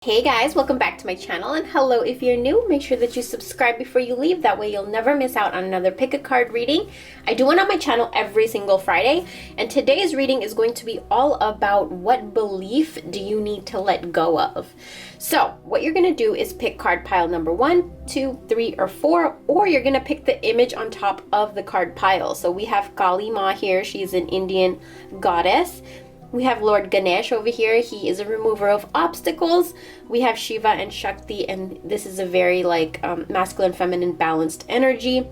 Hey guys, welcome back to my channel, and hello if you're new. Make sure that you subscribe before you leave, that way you'll never miss out on another pick a card reading. I do one on my channel every single Friday, and today's reading is going to be all about what belief do you need to let go of. So what you're going to do is pick card pile number 1, 2, 3, or 4, or you're going to pick the image on top of the card pile. So we have Kali Ma here. She's an Indian goddess. We have Lord Ganesh over here. He is a remover of obstacles. We have Shiva and Shakti, and this is a very masculine, feminine, balanced energy.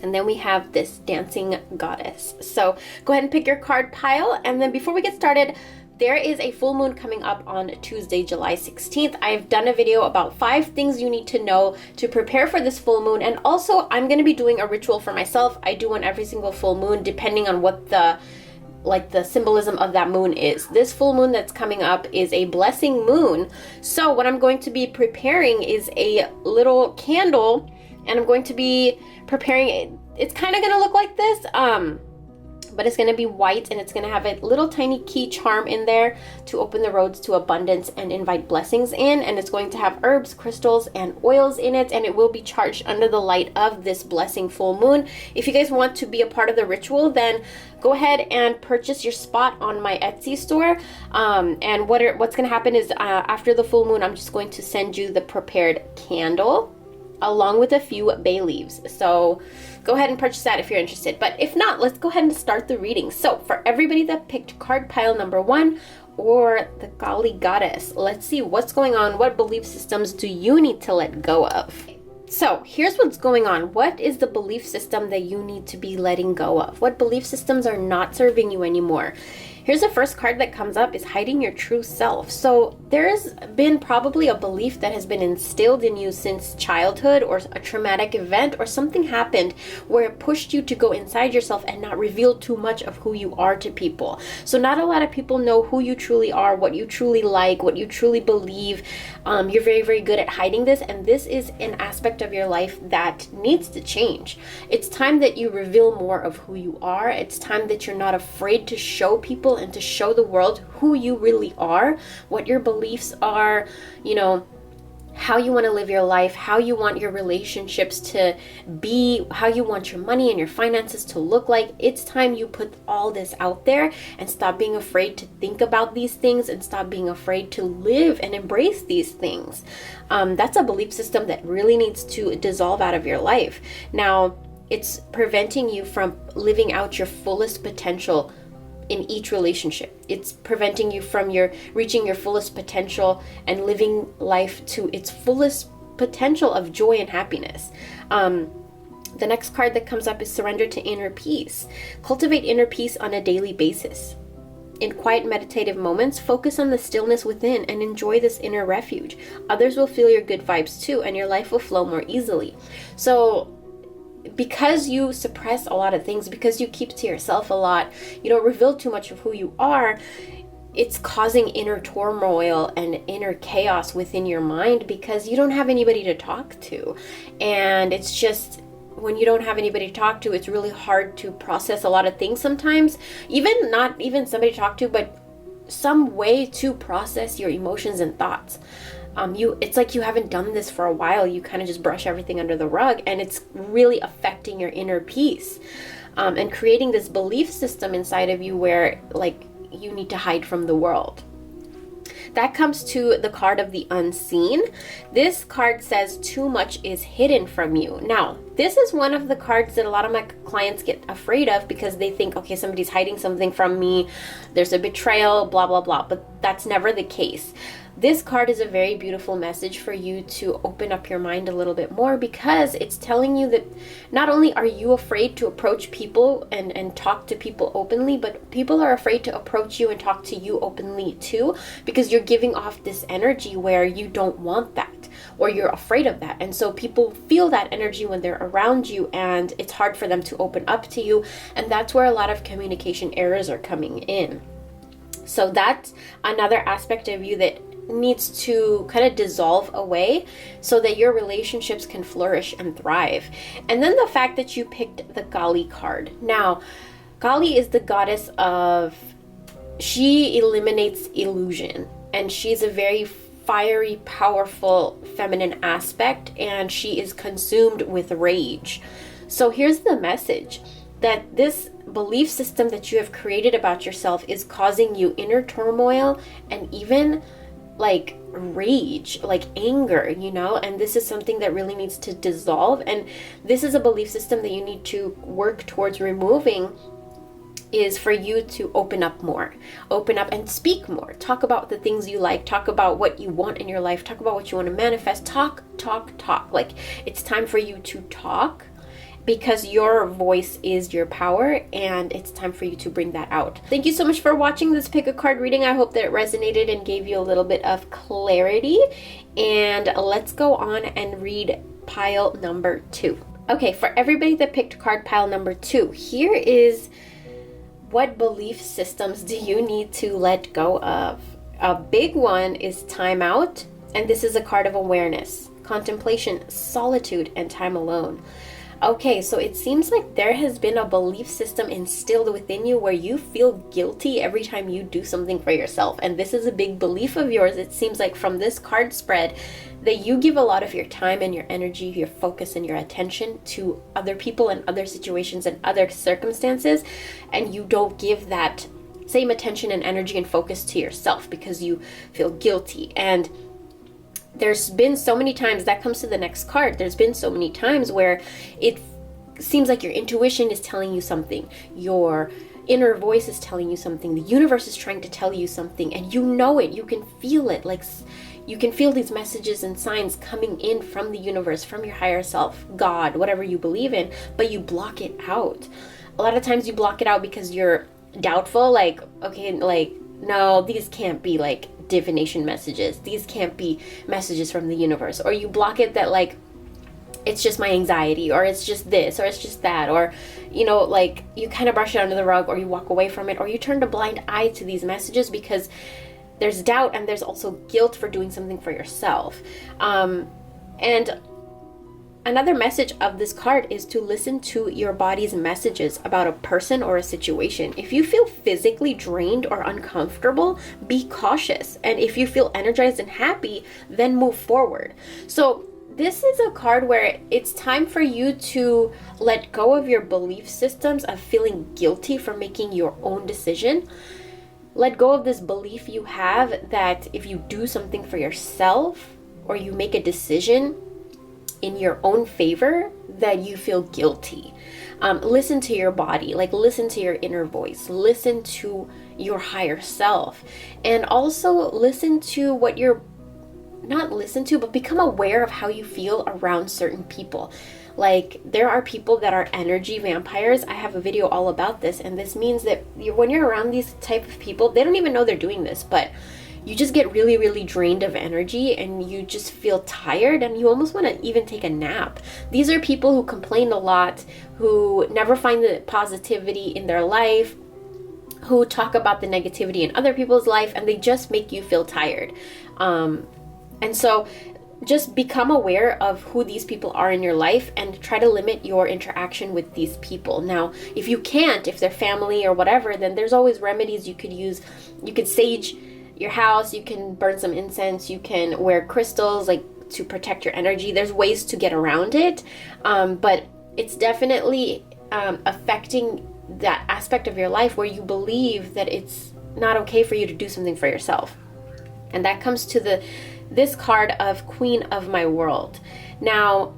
And then we have this dancing goddess. So go ahead and pick your card pile. And then before we get started, there is a full moon coming up on Tuesday, July 16th. I've done a video about 5 things you need to know to prepare for this full moon. And also, I'm going to be doing a ritual for myself. I do one every single full moon, depending on what the symbolism of that moon is. This full moon that's coming up is a blessing moon. So what I'm going to be preparing is a little candle, and I'm going to be preparing it. It's kind of going to look like this, but it's going to be white, and it's going to have a little tiny key charm in there to open the roads to abundance and invite blessings in. And it's going to have herbs, crystals, and oils in it, and it will be charged under the light of this blessing full moon. If you guys want to be a part of the ritual, then go ahead and purchase your spot on my Etsy store. And what's going to happen is after the full moon, I'm just going to send you the prepared candle along with a few bay leaves. So go ahead and purchase that if you're interested. But if not, let's go ahead and start the reading. So for everybody that picked card pile number 1 or the Kali goddess, let's see what's going on. What belief systems do you need to let go of? So here's what's going on. What is the belief system that you need to be letting go of? What belief systems are not serving you anymore? Here's the first card that comes up, is hiding your true self. So there's been probably a belief that has been instilled in you since childhood, or a traumatic event, or something happened where it pushed you to go inside yourself and not reveal too much of who you are to people. So not a lot of people know who you truly are, what you truly like, what you truly believe. You're very, very good at hiding this, and this is an aspect of your life that needs to change. It's time that you reveal more of who you are. It's time that you're not afraid to show people and to show the world who you really are, what your beliefs are, how you want to live your life, how you want your relationships to be, how you want your money and your finances to look like. It's time you put all this out there and stop being afraid to think about these things, and stop being afraid to live and embrace these things. That's a belief system that really needs to dissolve out of your life. Now, it's preventing you from living out your fullest potential in each relationship. It's preventing you from reaching your fullest potential and living life to its fullest potential of joy and happiness. The next card that comes up is surrender to inner peace. Cultivate inner peace on a daily basis. In quiet meditative moments, focus on the stillness within and enjoy this inner refuge. Others will feel your good vibes too, and your life will flow more easily. So because you suppress a lot of things, because you keep to yourself a lot, you don't reveal too much of who you are, it's causing inner turmoil and inner chaos within your mind, because you don't have anybody to talk to. And it's just, when you don't have anybody to talk to, it's really hard to process a lot of things sometimes. Not even somebody to talk to, but some way to process your emotions and thoughts. It's like you haven't done this for a while. You kind of just brush everything under the rug, and it's really affecting your inner peace, and creating this belief system inside of you where you need to hide from the world. That comes to the card of the unseen. This card says too much is hidden from you. Now, this is one of the cards that a lot of my clients get afraid of, because they think, okay, somebody's hiding something from me. There's a betrayal, blah, blah, blah. But that's never the case. This card is a very beautiful message for you to open up your mind a little bit more, because it's telling you that not only are you afraid to approach people and talk to people openly, but people are afraid to approach you and talk to you openly too, because you're giving off this energy where you don't want that, or you're afraid of that. And so people feel that energy when they're around you, and it's hard for them to open up to you. And that's where a lot of communication errors are coming in. So that's another aspect of you that needs to kind of dissolve away so that your relationships can flourish and thrive. And then the fact that you picked the Kali card. Now, Kali is the goddess of, she eliminates illusion, and she's a very fiery, powerful feminine aspect, and she is consumed with rage. So here's the message, that this belief system that you have created about yourself is causing you inner turmoil and even like rage, like anger, you know, and this is something that really needs to dissolve. And this is a belief system that you need to work towards removing, is for you to open up more, open up and speak more, talk about the things you like, talk about what you want in your life, talk about what you want to manifest, talk. Like, it's time for you to talk, because your voice is your power, and it's time for you to bring that out. Thank you so much for watching this pick a card reading. I hope that it resonated and gave you a little bit of clarity. And let's go on and read pile number 2. Okay, for everybody that picked card pile number 2, here is what belief systems do you need to let go of? A big one is time out, and this is a card of awareness, contemplation, solitude, and time alone. Okay, so it seems like there has been a belief system instilled within you where you feel guilty every time you do something for yourself. And this is a big belief of yours. It seems like from this card spread that you give a lot of your time and your energy, your focus and your attention to other people and other situations and other circumstances. And you don't give that same attention and energy and focus to yourself because you feel guilty. And there's been so many times, that comes to the next card, there's been so many times where it seems like your intuition is telling you something, your inner voice is telling you something, the universe is trying to tell you something, and you know it, you can feel it, like you can feel these messages and signs coming in from the universe, from your higher self, God, whatever you believe in, but you block it out. A lot of times you block it out because you're doubtful, like, okay, like, no, these can't be like divination messages, these can't be messages from the universe, or you block it that like it's just my anxiety, or it's just this, or it's just that, or you know, like you kind of brush it under the rug, or you walk away from it, or you turn a blind eye to these messages because there's doubt and there's also guilt for doing something for yourself. And another message of this card is to listen to your body's messages about a person or a situation. If you feel physically drained or uncomfortable, be cautious. And if you feel energized and happy, then move forward. So this is a card where it's time for you to let go of your belief systems of feeling guilty for making your own decision. Let go of this belief you have that if you do something for yourself or you make a decision in your own favor, that you feel guilty. Listen to your body, like listen to your inner voice, listen to your higher self, and also listen to what you're not listen to, but become aware of how you feel around certain people. Like there are people that are energy vampires. I have a video all about this, and this means that when you're around these type of people, they don't even know they're doing this, but you just get really, really drained of energy and you just feel tired and you almost want to even take a nap. These are people who complain a lot, who never find the positivity in their life, who talk about the negativity in other people's life, and they just make you feel tired. And so just become aware of who these people are in your life and try to limit your interaction with these people. Now, if you can't, if they're family or whatever, then there's always remedies you could use. You could sage your house, you can burn some incense, you can wear crystals like to protect your energy. There's ways to get around it, but it's definitely affecting that aspect of your life where you believe that it's not okay for you to do something for yourself. And that comes to this card of Queen of My World. Now,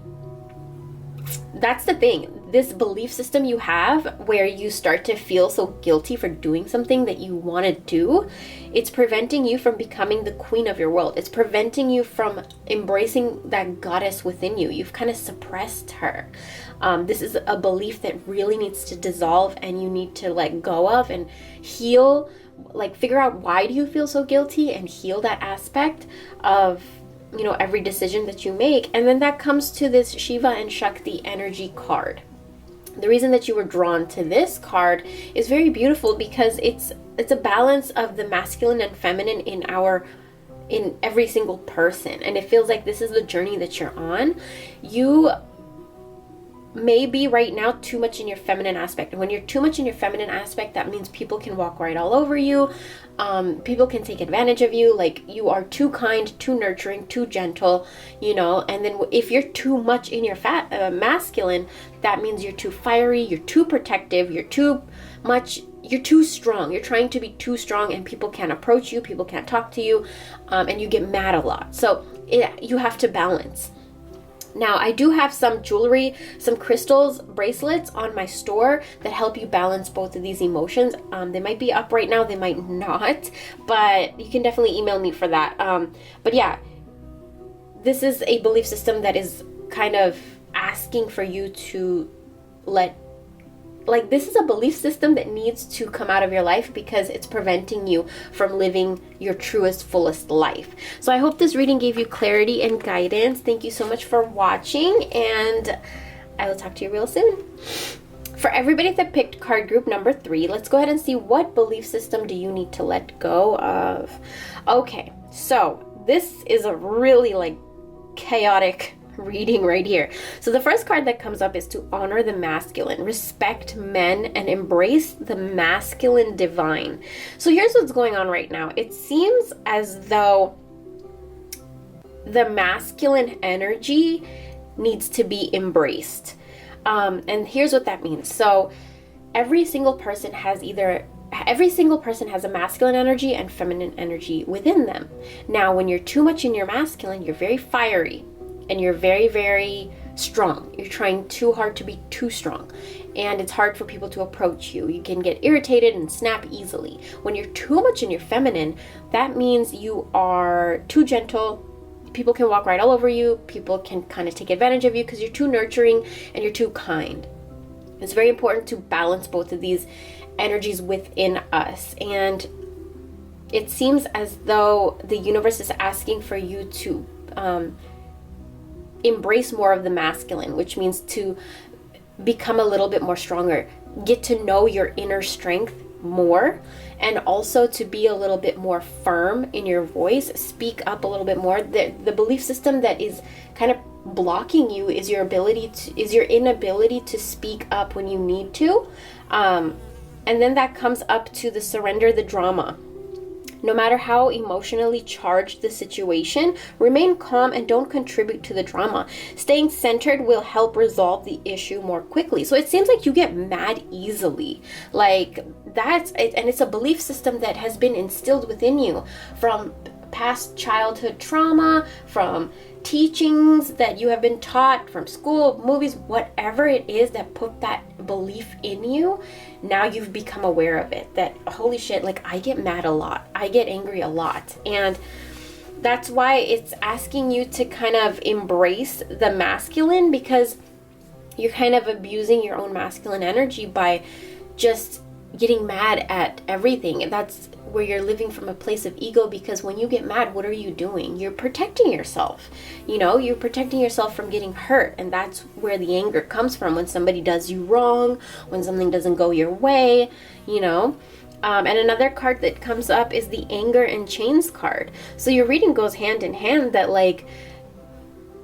that's the thing. This belief system you have where you start to feel so guilty for doing something that you want to do, it's preventing you from becoming the queen of your world. It's preventing you from embracing that goddess within you. You've kind of suppressed her. This is a belief that really needs to dissolve, and you need to let go of and heal, like figure out why do you feel so guilty and heal that aspect of, you know, every decision that you make. And then that comes to this Shiva and Shakti energy card. The reason that you were drawn to this card is very beautiful because it's a balance of the masculine and feminine in every single person. And it feels like this is the journey that you're on. You may be right now too much in your feminine aspect. And when you're too much in your feminine aspect, that means people can walk right all over you. People can take advantage of you. Like, you are too kind, too nurturing, too gentle, you know. And then if you're too much in your masculine, that means you're too fiery, you're too protective, you're too strong. You're trying to be too strong, and people can't approach you, people can't talk to you, and you get mad a lot. So you have to balance. Now, I do have some jewelry, some crystals, bracelets on my store that help you balance both of these emotions. They might be up right now, they might not, but you can definitely email me for that. But yeah, this is a belief system that is kind of asking for you to this is a belief system that needs to come out of your life because it's preventing you from living your truest, fullest life. So I hope this reading gave you clarity and guidance. Thank you so much for watching, and I will talk to you real soon. For everybody that picked card group number 3, let's go ahead and see what belief system do you need to let go of. Okay, so this is a really chaotic reading right here. So the first card that comes up is to honor the masculine, respect men, and embrace the masculine divine. So here's what's going on right now. It seems as though the masculine energy needs to be embraced. And here's what that means. So every single person has a masculine energy and feminine energy within them. Now, when you're too much in your masculine, you're very fiery, and you're very, very strong. You're trying too hard to be too strong. And it's hard for people to approach you. You can get irritated and snap easily. When you're too much in your feminine, that means you are too gentle. People can walk right all over you. People can kind of take advantage of you because you're too nurturing and you're too kind. It's very important to balance both of these energies within us. And it seems as though the universe is asking for you to embrace more of the masculine, which means to become a little bit more stronger, get to know your inner strength more, and also to be a little bit more firm in your voice, speak up a little bit more. The belief system that is kind of blocking you is your inability to speak up when you need to. And then that comes up to the surrender the drama. No matter how emotionally charged the situation, remain calm and don't contribute to the drama. Staying centered will help resolve the issue more quickly. So it seems like you get mad easily. Like, that's it, and it's a belief system that has been instilled within you from past childhood trauma, from teachings that you have been taught, from school, movies, whatever it is that put that belief in you. Now you've become aware of it, that holy shit, I get mad a lot, I get angry a lot. And that's why it's asking you to kind of embrace the masculine, because you're kind of abusing your own masculine energy by just getting mad at everything. And that's where you're living from a place of ego, because when you get mad, what are you doing? You're protecting yourself. You're protecting yourself from getting hurt, and that's where the anger comes from, when somebody does you wrong, when something doesn't go your way, And another card that comes up is the anger and chains card. So your reading goes hand in hand, that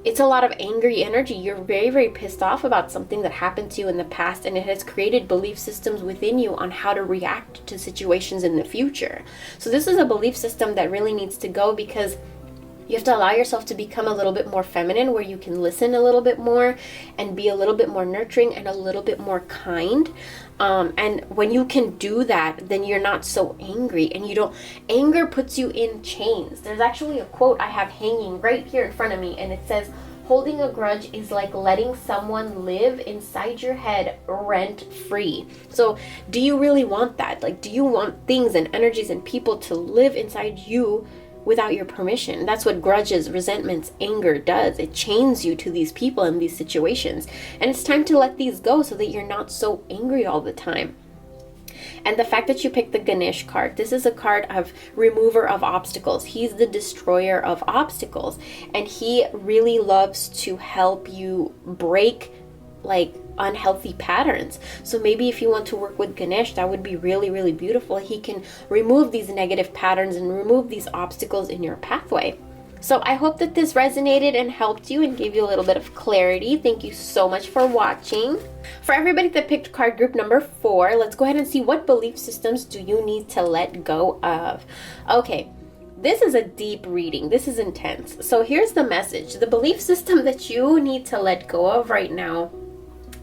it's a lot of angry energy. You're very, very pissed off about something that happened to you in the past, and it has created belief systems within you on how to react to situations in the future. So this is a belief system that really needs to go, because you have to allow yourself to become a little bit more feminine, where you can listen a little bit more and be a little bit more nurturing and a little bit more kind. And when you can do that, then you're not so angry, and anger puts you in chains. There's actually a quote I have hanging right here in front of me, and it says, holding a grudge is like letting someone live inside your head rent-free. So do you really want that? Do you want things and energies and people to live inside you without your permission? That's what grudges, resentments, anger does. It chains you to these people and these situations. And it's time to let these go so that you're not so angry all the time. And the fact that you picked the Ganesh card, this is a card of remover of obstacles. He's the destroyer of obstacles. And he really loves to help you break unhealthy patterns. So maybe if you want to work with Ganesh, that would be really, really beautiful. He can remove these negative patterns and remove these obstacles in your pathway. So I hope that this resonated and helped you and gave you a little bit of clarity. Thank you so much for watching. For everybody that picked card group number 4, let's go ahead and see what belief systems do you need to let go of. Okay, this is a deep reading. This is intense. So here's the message. The belief system that you need to let go of right now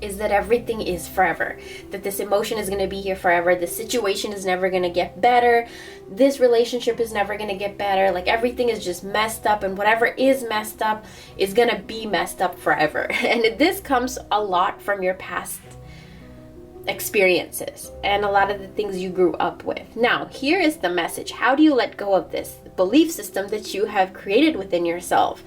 is that everything is forever, that this emotion is going to be here forever, this situation is never going to get better, this relationship is never going to get better, like everything is just messed up, and whatever is messed up is going to be messed up forever. And this comes a lot from your past experiences and a lot of the things you grew up with. Now, here is the message. How do you let go of this belief system that you have created within yourself?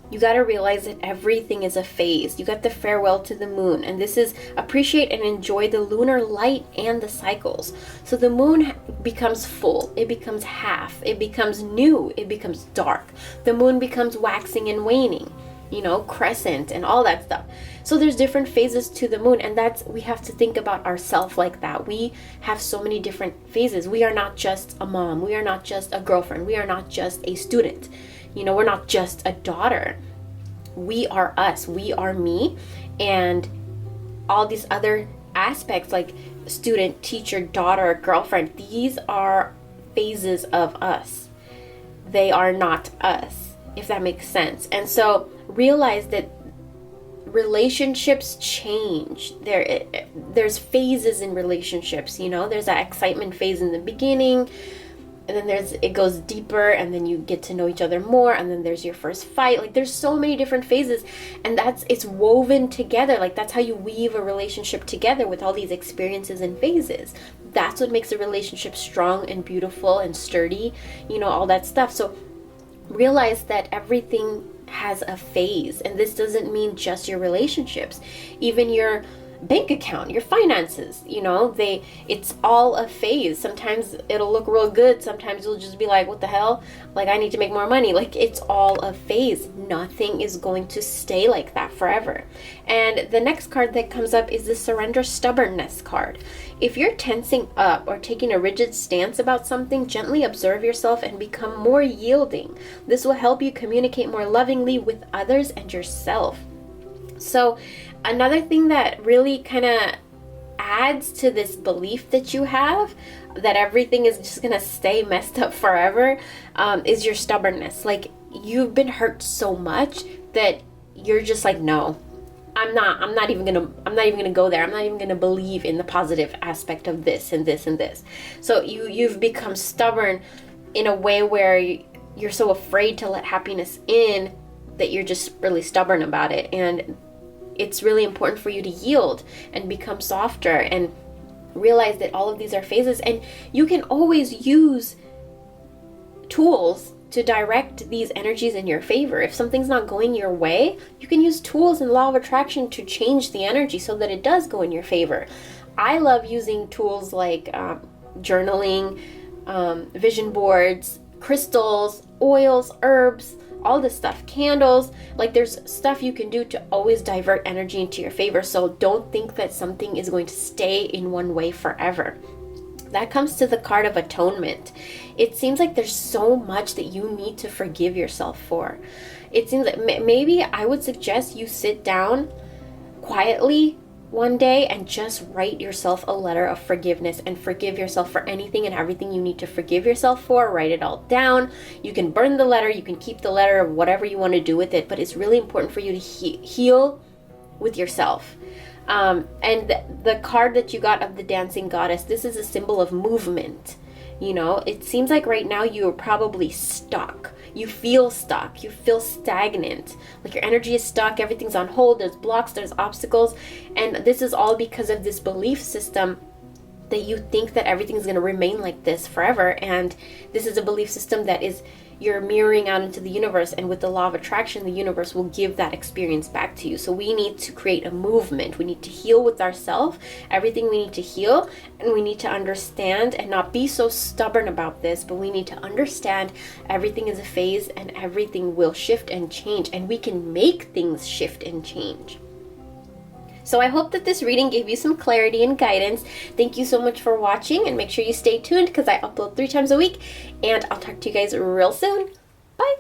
You got to realize that everything is a phase. You got the farewell to the moon, and this is appreciate and enjoy the lunar light and the cycles. So the moon becomes full, it becomes half, it becomes new, it becomes dark. The moon becomes waxing and waning, crescent and all that stuff. So there's different phases to the moon, and we have to think about ourselves like that. We have so many different phases. We are not just a mom, we are not just a girlfriend, we are not just a student. We're not just a daughter. We are us. We are me. And all these other aspects like student, teacher, daughter, girlfriend, these are phases of us. They are not us, if that makes sense. And so realize that relationships change. There's phases in relationships, there's that excitement phase in the beginning, and then it goes deeper, and then you get to know each other more, and then there's your first fight. Like there's so many different phases, and it's woven together. Like that's how you weave a relationship together, with all these experiences and phases. That's what makes a relationship strong and beautiful and sturdy, all that stuff. So realize that everything has a phase, and this doesn't mean just your relationships, even your bank account, your finances, it's all a phase. Sometimes it'll look real good, sometimes you'll just be like, what the hell, like I need to make more money. Like it's all a phase. Nothing is going to stay like that forever. And the next card that comes up is the surrender stubbornness card. If you're tensing up or taking a rigid stance about something, gently observe yourself and become more yielding. This will help you communicate more lovingly with others and yourself. So another thing that really kind of adds to this belief that you have that everything is just gonna stay messed up forever is your stubbornness. Like you've been hurt so much that you're just like, no, I'm not even gonna go there. I'm not even gonna believe in the positive aspect of this and this and this. So you've become stubborn in a way where you're so afraid to let happiness in that you're just really stubborn about it. And it's really important for you to yield and become softer and realize that all of these are phases, and you can always use tools to direct these energies in your favor. If something's not going your way, you can use tools in law of attraction to change the energy so that it does go in your favor. I love using tools like journaling, vision boards, crystals, oils, herbs, all this stuff, candles. Like there's stuff you can do to always divert energy into your favor. So don't think that something is going to stay in one way forever. That comes to the card of atonement. It seems like there's so much that you need to forgive yourself for. It seems like maybe I would suggest you sit down quietly one day and just write yourself a letter of forgiveness and forgive yourself for anything and everything you need to forgive yourself for. Write it all down. You can burn the letter, you can keep the letter, whatever you want to do with it, but it's really important for you to heal with yourself. And the card that you got of the dancing goddess, this is a symbol of movement. It seems like right now you are probably stuck. You feel stuck. You feel stagnant. Like your energy is stuck. Everything's on hold. There's blocks. There's obstacles. And this is all because of this belief system that you think that everything's going to remain like this forever. And this is a belief system that you're mirroring out into the universe, and with the law of attraction, the universe will give that experience back to you. So we need to create a movement. We need to heal with ourselves, everything we need to heal, and we need to understand and not be so stubborn about this, but we need to understand everything is a phase and everything will shift and change, and we can make things shift and change. So I hope that this reading gave you some clarity and guidance. Thank you so much for watching, and make sure you stay tuned because I upload 3 times a week, and I'll talk to you guys real soon.